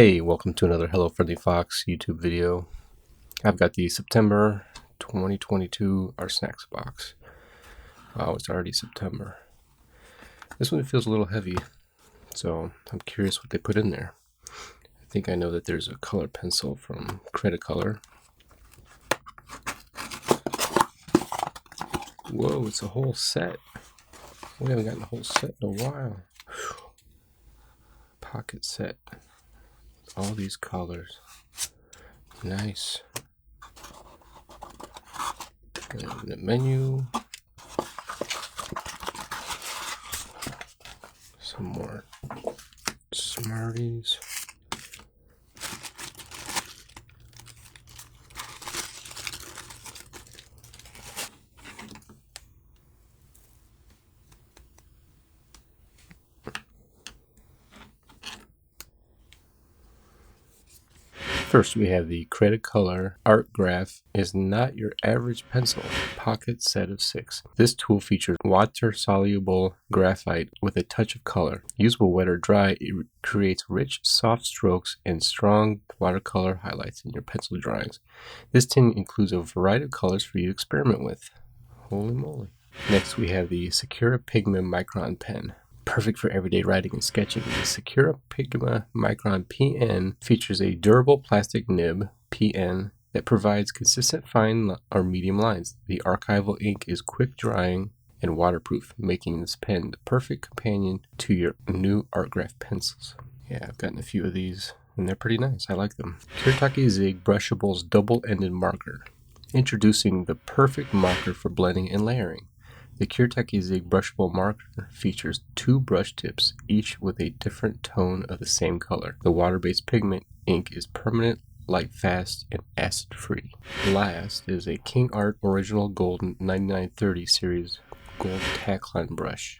Hey, welcome to another Hello Friendly Fox YouTube video. I've got the September 2022 Artsnacks box. Wow, it's already September. This one feels a little heavy, so I'm curious what they put in there. I think I know that there's a color pencil from Cretacolor. Whoa, it's a whole set. We haven't gotten a whole set in a while. Pocket set. All these colors. Nice. And the menu. Some more Smarties. First, we have the Cretacolor Art Graph is not your average pencil pocket set of 6. This tool features water-soluble graphite with a touch of color. Usable wet or dry, it creates rich, soft strokes and strong watercolor highlights in your pencil drawings. This tin includes a variety of colors for you to experiment with. Holy moly. Next, we have the Sakura Pigma Micron Pen. Perfect for everyday writing and sketching. The Sakura Pigma Micron PN features a durable plastic nib PN that provides consistent fine or medium lines. The archival ink is quick drying and waterproof, making this pen the perfect companion to your new art graph pencils. Yeah, I've gotten a few of these and they're pretty nice. I like them. Kirtaki Zig Brushable's double-ended marker. Introducing the perfect marker for blending and layering. The Kirtaki Zig brushable marker features 2 brush tips, each with a different tone of the same color. The water-based pigment ink is permanent, light-fast, and acid-free. Last is a King Art Original Gold 9930 series gold tackline brush,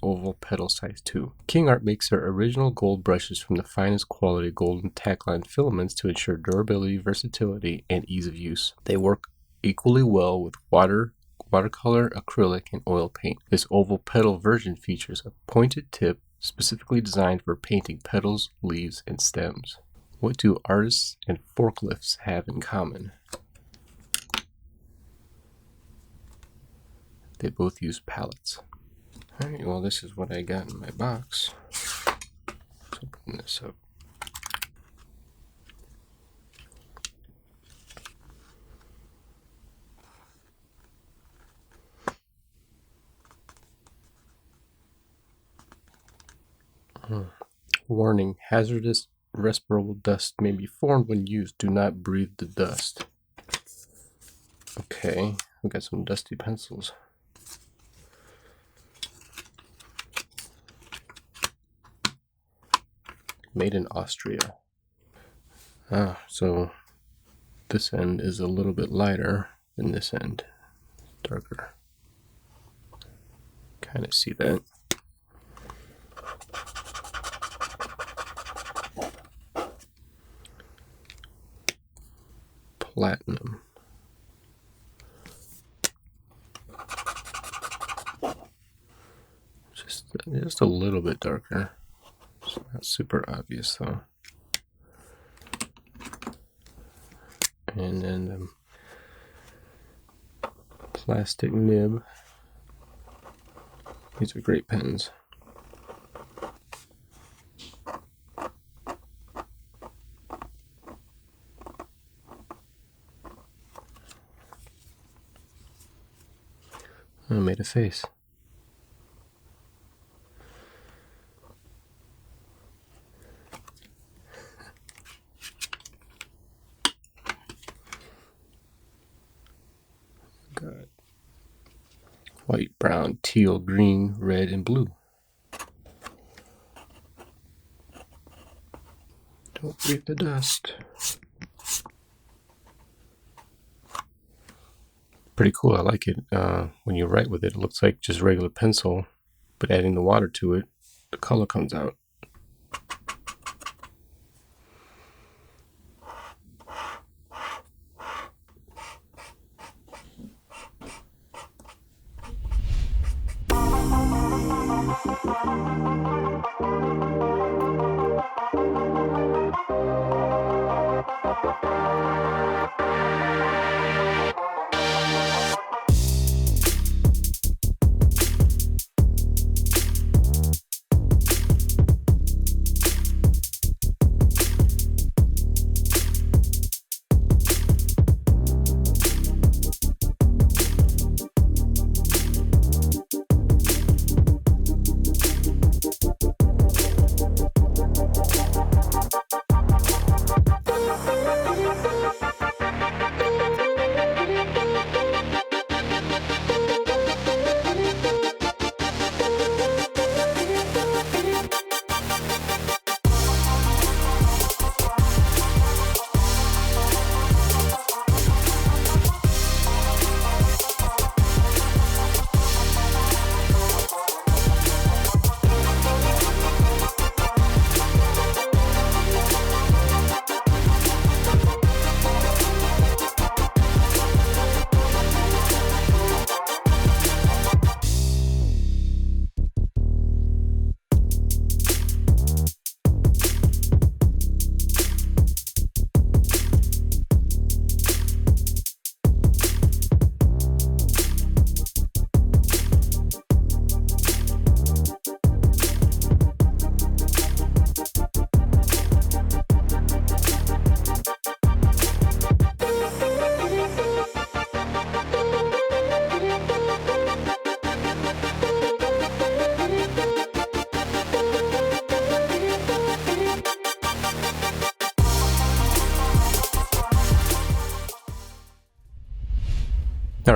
oval petal size 2. King Art makes their original gold brushes from the finest quality golden tackline filaments to ensure durability, versatility, and ease of use. They work equally well with watercolor, acrylic, and oil paint. This oval petal version features a pointed tip specifically designed for painting petals, leaves, and stems. What do artists and forklifts have in common? They both use palettes. Alright, well, this is what I got in my box. Let's open this up. Warning, hazardous respirable dust may be formed when used. Do not breathe the dust. Okay, we got some dusty pencils. Made in Austria. So this end is a little bit lighter than this end. Darker. Kind of see that. Platinum. Just a little bit darker. It's not super obvious though. And then the plastic nib. These are great pens. I made a face. Got white, brown, teal, green, red, and blue. Don't breathe the dust. Pretty cool. I like it. When you write with it, it looks like just regular pencil, but adding the water to it, the color comes out.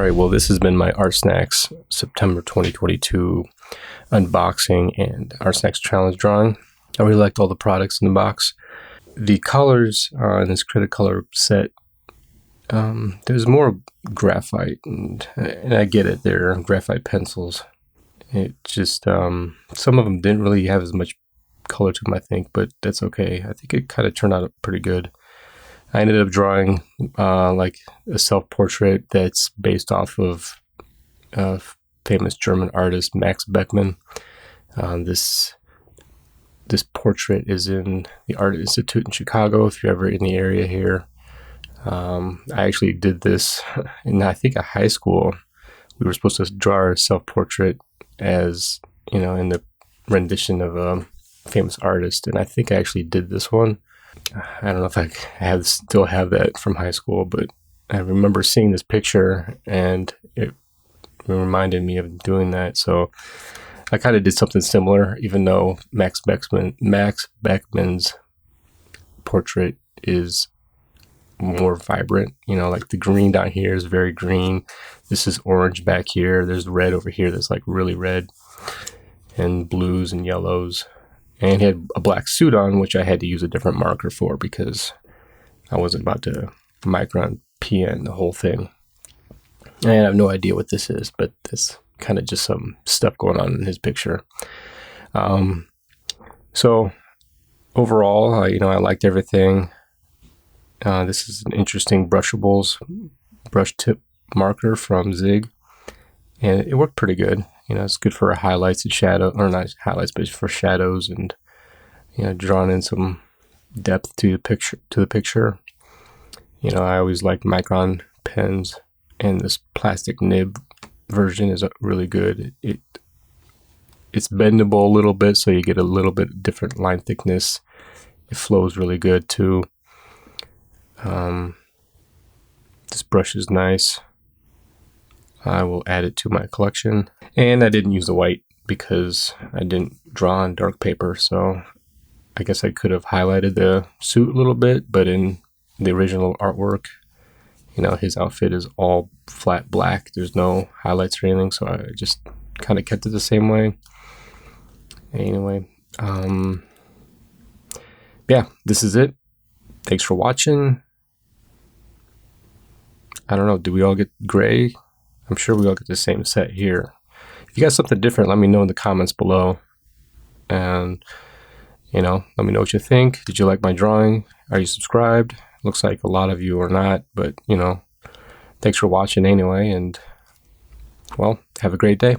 Alright, well, this has been my Artsnacks September 2022 unboxing and Artsnacks challenge drawing. I really liked all the products in the box. The colors in this Cretacolor set, there's more graphite, and I get it, they're graphite pencils. It just, some of them didn't really have as much color to them, I think, but that's okay. I think it kind of turned out pretty good. I ended up drawing like a self-portrait that's based off of famous German artist Max Beckmann. This portrait is in the Art Institute in Chicago, if you're ever in the area here. I actually did this in, I think, a high school. We were supposed to draw our self-portrait as, you know, in the rendition of a famous artist, and I think I actually did this one. I don't know if I still have that from high school, but I remember seeing this picture and it reminded me of doing that. So I kind of did something similar, even though Max Beckmann's portrait is more vibrant. You know, like the green down here is very green. This is orange back here. There's red over here that's like really red, and blues and yellows. And he had a black suit on, which I had to use a different marker for because I wasn't about to micron PN the whole thing. And I have no idea what this is, but it's kind of just some stuff going on in his picture. So overall, I liked everything. This is an interesting brushables brush tip marker from Zig, and it worked pretty good. It's good for highlights and shadow, or not highlights, but for shadows, and drawing in some depth to the picture. I always liked micron pens, and this plastic nib version is really good. It's bendable a little bit, so you get a little bit different line thickness. It flows really good too. This brush is nice. I will add it to my collection. And I didn't use the white because I didn't draw on dark paper, so I guess I could have highlighted the suit a little bit, but in the original artwork, his outfit is all flat black. There's no highlights or anything, so I just kind of kept it the same way. Anyway, yeah, this is it. Thanks for watching. I don't know, do we all get gray? I'm sure we all get the same set here. If you got something different, let me know in the comments below. And, let me know what you think. Did you like my drawing? Are you subscribed? Looks like a lot of you are not, but, thanks for watching anyway. And, well, have a great day.